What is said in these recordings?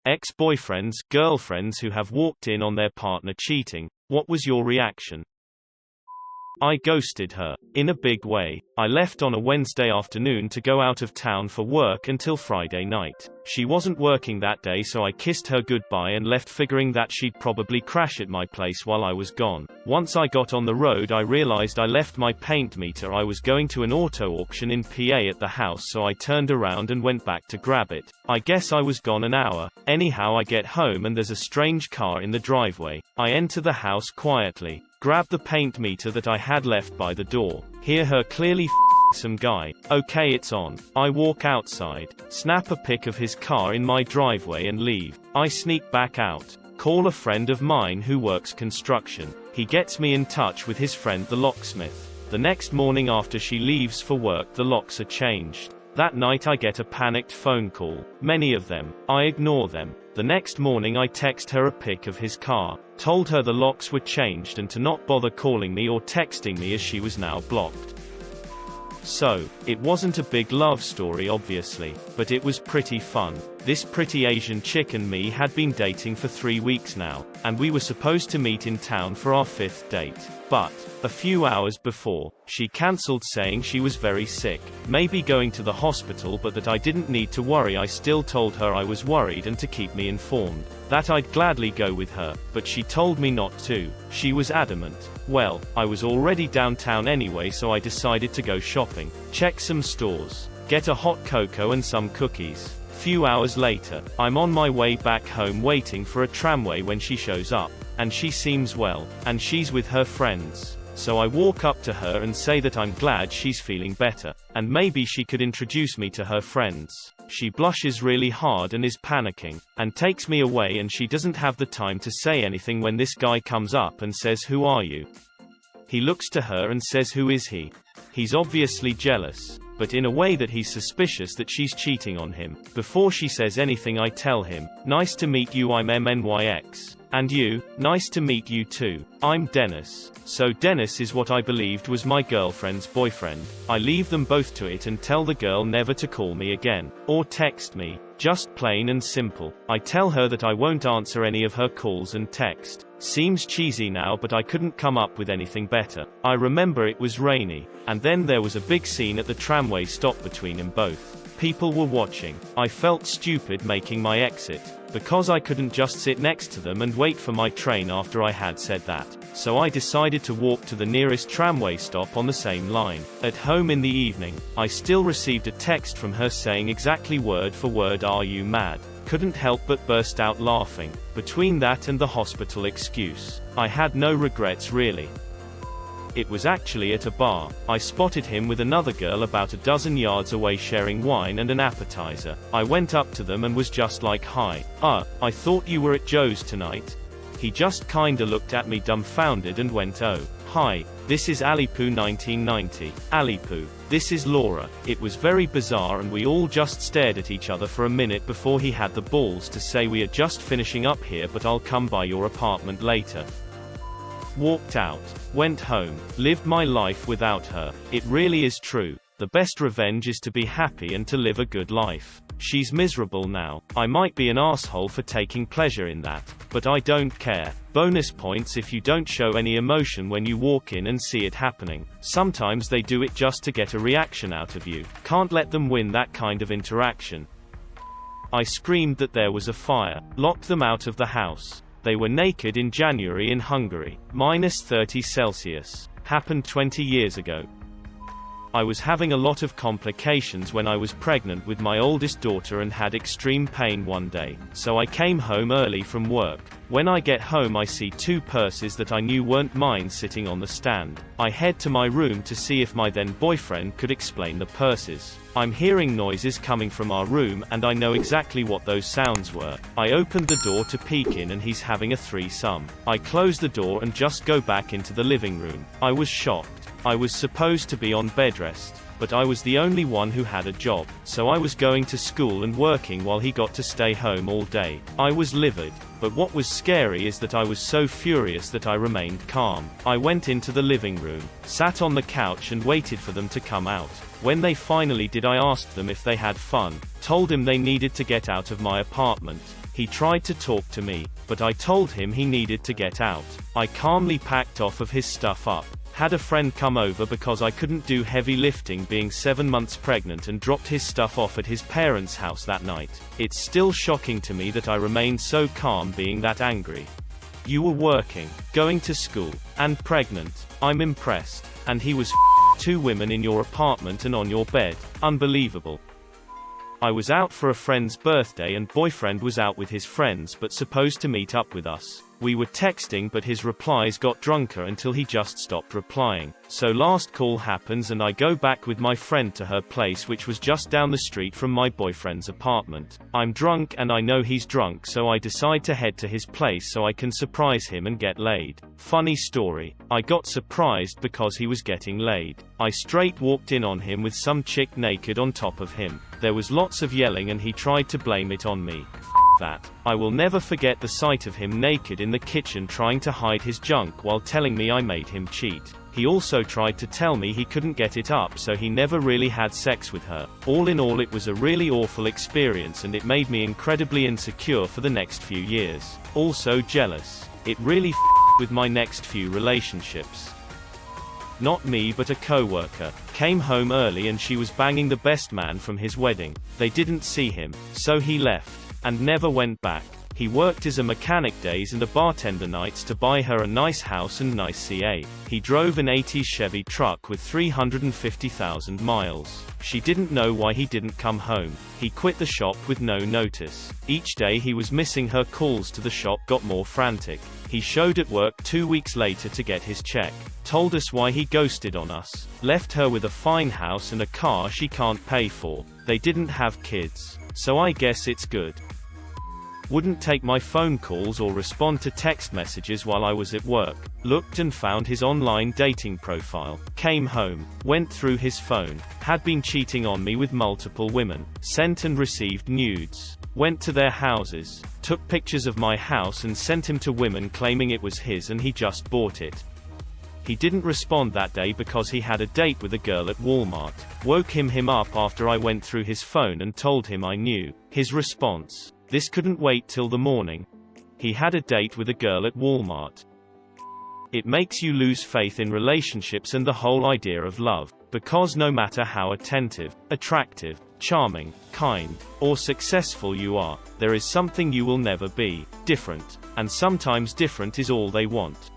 Ex-boyfriends, girlfriends who have walked in on their partner cheating. What was your reaction? I ghosted her. In a big way. I left on a Wednesday afternoon to go out of town for work until Friday night. She wasn't working that day, so I kissed her goodbye and left, figuring that she'd probably crash at my place while I was gone. Once I got on the road, I realized I left my paint meter. I was going to an auto auction in PA at the house, so I turned around and went back to grab it. I guess I was gone an hour. Anyhow, I get home and there's a strange car in the driveway. I enter the house quietly, grab the paint meter that I had left by the door, hear her clearly some guy. Okay, it's on. I walk outside, snap a pic of his car in my driveway and leave. I sneak back out, call a friend of mine who works construction. He gets me in touch with his friend the locksmith. The next morning after she leaves for work, the locks are changed. That night I get a panicked phone call, many of them. I ignore them. The next morning I text her a pic of his car, told her the locks were changed and to not bother calling me or texting me as she was now blocked. So, it wasn't a big love story obviously, but it was pretty fun. This pretty Asian chick and me had been dating for 3 weeks now, and we were supposed to meet in town for our 5th date. But, a few hours before, she cancelled saying she was very sick, maybe going to the hospital, but that I didn't need to worry. I still told her I was worried and to keep me informed, that I'd gladly go with her, but she told me not to. She was adamant. Well, I was already downtown anyway, so I decided to go shopping, check some stores, get a hot cocoa and some cookies. Few hours later, I'm on my way back home waiting for a tramway when she shows up, and she seems well, and she's with her friends. So I walk up to her and say that I'm glad she's feeling better, and maybe she could introduce me to her friends. She blushes really hard and is panicking, and takes me away, and she doesn't have the time to say anything when this guy comes up and says, "Who are you?" He looks to her and says, "Who is he?" He's obviously jealous, but in a way that he's suspicious that she's cheating on him. Before she says anything, I tell him, "Nice to meet you, I'm MNYX. And you? Nice to meet you too. I'm Dennis." So Dennis is what I believed was my girlfriend's boyfriend. I leave them both to it and tell the girl never to call me again, or text me. Just plain and simple. I tell her that I won't answer any of her calls and text. Seems cheesy now, but I couldn't come up with anything better. I remember it was rainy, and then there was a big scene at the tramway stop between them both. People were watching. I felt stupid making my exit, because I couldn't just sit next to them and wait for my train after I had said that. So I decided to walk to the nearest tramway stop on the same line. At home in the evening, I still received a text from her saying exactly word for word, "Are you mad?" Couldn't help but burst out laughing. Between that and the hospital excuse, I had no regrets really. It was actually at a bar. I spotted him with another girl about a dozen yards away sharing wine and an appetizer. I went up to them and was just like, "Hi. I thought you were at Joe's tonight." He just kinda looked at me dumbfounded and went, "Oh, hi, this is Alipu 1990. Alipu. This is Laura." It was very bizarre, and we all just stared at each other for a minute before he had the balls to say, "We are just finishing up here, but I'll come by your apartment later." Walked out, went home, lived my life without her. It really is true. The best revenge is to be happy and to live a good life. She's miserable now. I might be an asshole for taking pleasure in that, but I don't care. Bonus points if you don't show any emotion when you walk in and see it happening. Sometimes they do it just to get a reaction out of you. Can't let them win that kind of interaction. I screamed that there was a fire, locked them out of the house. They were naked in January in Hungary. -30°C. Happened 20 years ago. I was having a lot of complications when I was pregnant with my oldest daughter and had extreme pain one day, so I came home early from work. When I get home, I see 2 purses that I knew weren't mine sitting on the stand. I head to my room to see if my then boyfriend could explain the purses. I'm hearing noises coming from our room, and I know exactly what those sounds were. I opened the door to peek in, and he's having a threesome. I close the door and just go back into the living room. I was shocked. I was supposed to be on bed rest, but I was the only one who had a job, so I was going to school and working while he got to stay home all day. I was livid, but what was scary is that I was so furious that I remained calm. I went into the living room, sat on the couch and waited for them to come out. When they finally did, I asked them if they had fun, told them they needed to get out of my apartment. He tried to talk to me, but I told him he needed to get out. I calmly packed off of his stuff up. Had a friend come over because I couldn't do heavy lifting being 7 months pregnant and dropped his stuff off at his parents' house that night. It's still shocking to me that I remained so calm being that angry. You were working, going to school, and pregnant. I'm impressed. And he was 2 women in your apartment and on your bed. Unbelievable. I was out for a friend's birthday and boyfriend was out with his friends but supposed to meet up with us. We were texting but his replies got drunker until he just stopped replying. So last call happens and I go back with my friend to her place which was just down the street from my boyfriend's apartment. I'm drunk and I know he's drunk so I decide to head to his place so I can surprise him and get laid. Funny story. I got surprised because he was getting laid. I straight walked in on him with some chick naked on top of him. There was lots of yelling and he tried to blame it on me. That. I will never forget the sight of him naked in the kitchen trying to hide his junk while telling me I made him cheat. He also tried to tell me he couldn't get it up so he never really had sex with her. All in all it was a really awful experience and it made me incredibly insecure for the next few years. Also jealous. It really with my next few relationships. Not me but a co-worker. Came home early and she was banging the best man from his wedding. They didn't see him, so he left. And never went back. He worked as a mechanic days and a bartender nights to buy her a nice house and nice CA. He drove an 80s Chevy truck with 350,000 miles. She didn't know why he didn't come home. He quit the shop with no notice. Each day he was missing her calls to the shop got more frantic. He showed at work 2 weeks later to get his check. Told us why he ghosted on us. Left her with a fine house and a car she can't pay for. They didn't have kids. So I guess it's good. Wouldn't take my phone calls or respond to text messages while I was at work. Looked and found his online dating profile. Came home. Went through his phone. Had been cheating on me with multiple women. Sent and received nudes. Went to their houses. Took pictures of my house and sent him to women claiming it was his and he just bought it. He didn't respond that day because he had a date with a girl at Walmart. Woke him up after I went through his phone and told him I knew. His response: this couldn't wait till the morning. He had a date with a girl at Walmart. It makes you lose faith in relationships and the whole idea of love. Because no matter how attentive, attractive, charming, kind, or successful you are, there is something you will never be. Different. And sometimes different is all they want.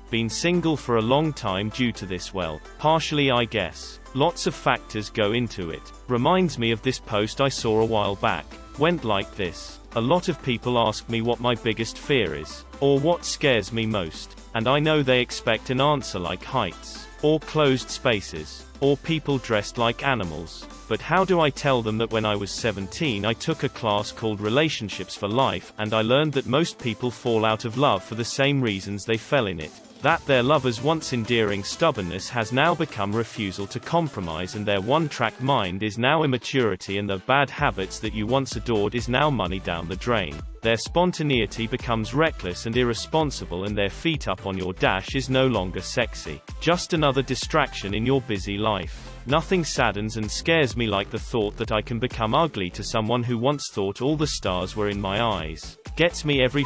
Been single for a long time due to this, well, partially I guess. Lots of factors go into it. Reminds me of this post I saw a while back. Went like this. A lot of people ask me what my biggest fear is, or what scares me most, and I know they expect an answer like heights, or closed spaces, or people dressed like animals. But how do I tell them that when I was 17 I took a class called Relationships for Life, and I learned that most people fall out of love for the same reasons they fell in it. That their lover's once endearing stubbornness has now become refusal to compromise, and their one-track mind is now immaturity, and the bad habits that you once adored is now money down the drain. Their spontaneity becomes reckless and irresponsible, and their feet up on your dash is no longer sexy. Just another distraction in your busy life. Nothing saddens and scares me like the thought that I can become ugly to someone who once thought all the stars were in my eyes. Gets me every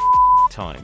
time.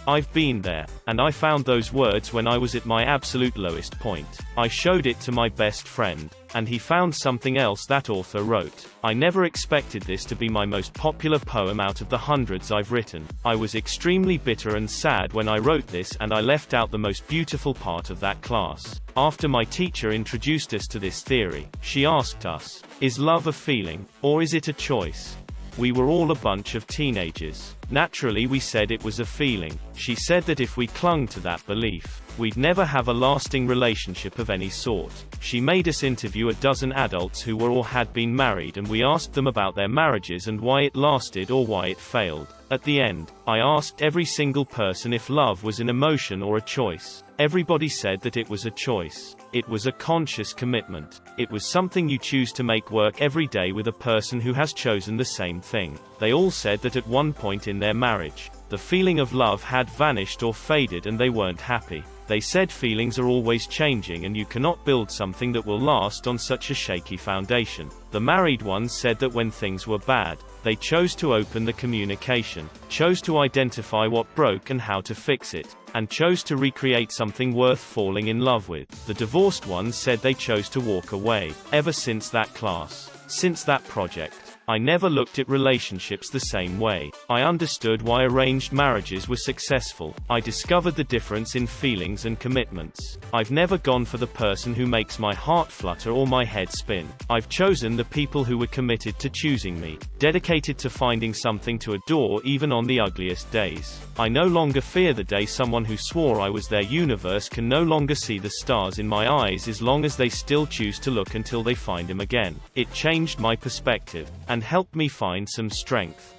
I've been there, and I found those words when I was at my absolute lowest point. I showed it to my best friend, and he found something else that author wrote. I never expected this to be my most popular poem out of the hundreds I've written. I was extremely bitter and sad when I wrote this, and I left out the most beautiful part of that class. After my teacher introduced us to this theory, she asked us, is love a feeling, or is it a choice? We were all a bunch of teenagers. Naturally we said it was a feeling. She said that if we clung to that belief, we'd never have a lasting relationship of any sort. She made us interview a dozen adults who were or had been married, and we asked them about their marriages and why it lasted or why it failed. At the end, I asked every single person if love was an emotion or a choice. Everybody said that it was a choice. It was a conscious commitment. It was something you choose to make work every day with a person who has chosen the same thing. They all said that at one point in their marriage, the feeling of love had vanished or faded and they weren't happy. They said feelings are always changing and you cannot build something that will last on such a shaky foundation. The married ones said that when things were bad, They chose to open the communication, chose to identify what broke and how to fix it, and chose to recreate something worth falling in love with. The divorced ones said they chose to walk away. Ever since that class, since that project, I never looked at relationships the same way. I understood why arranged marriages were successful. I discovered the difference in feelings and commitments. I've never gone for the person who makes my heart flutter or my head spin. I've chosen the people who were committed to choosing me, dedicated to finding something to adore even on the ugliest days. I no longer fear the day someone who swore I was their universe can no longer see the stars in my eyes as long as they still choose to look until they find him again. It changed my perspective, and helped me find some strength.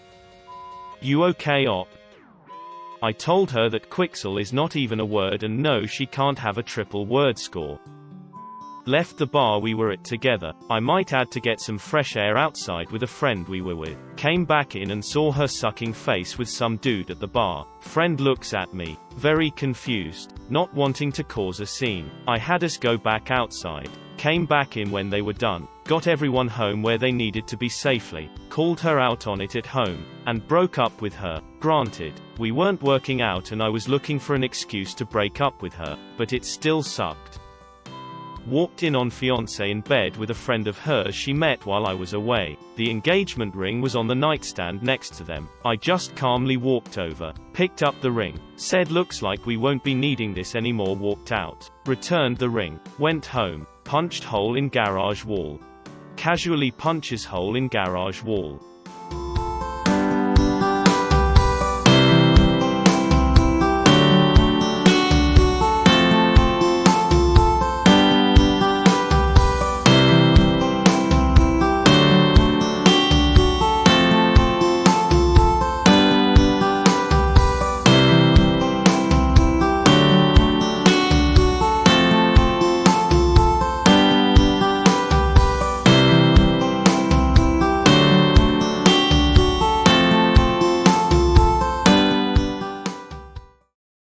You okay, op? I told her that Quixel is not even a word and no, she can't have a triple word score. Left the bar we were at together, I might add, to get some fresh air outside with a friend we were with. Came back in and saw her sucking face with some dude at the bar. Friend looks at me, very confused, not wanting to cause a scene. I had us go back outside. Came back in when they were done, got everyone home where they needed to be safely, called her out on it at home, and broke up with her. Granted, we weren't working out and I was looking for an excuse to break up with her, but it still sucked. Walked in on fiancé in bed with a friend of hers she met while I was away. The engagement ring was on the nightstand next to them. I just calmly walked over, picked up the ring, said looks like we won't be needing this anymore, walked out, returned the ring, went home, punched hole in garage wall. Casually punches hole in garage wall.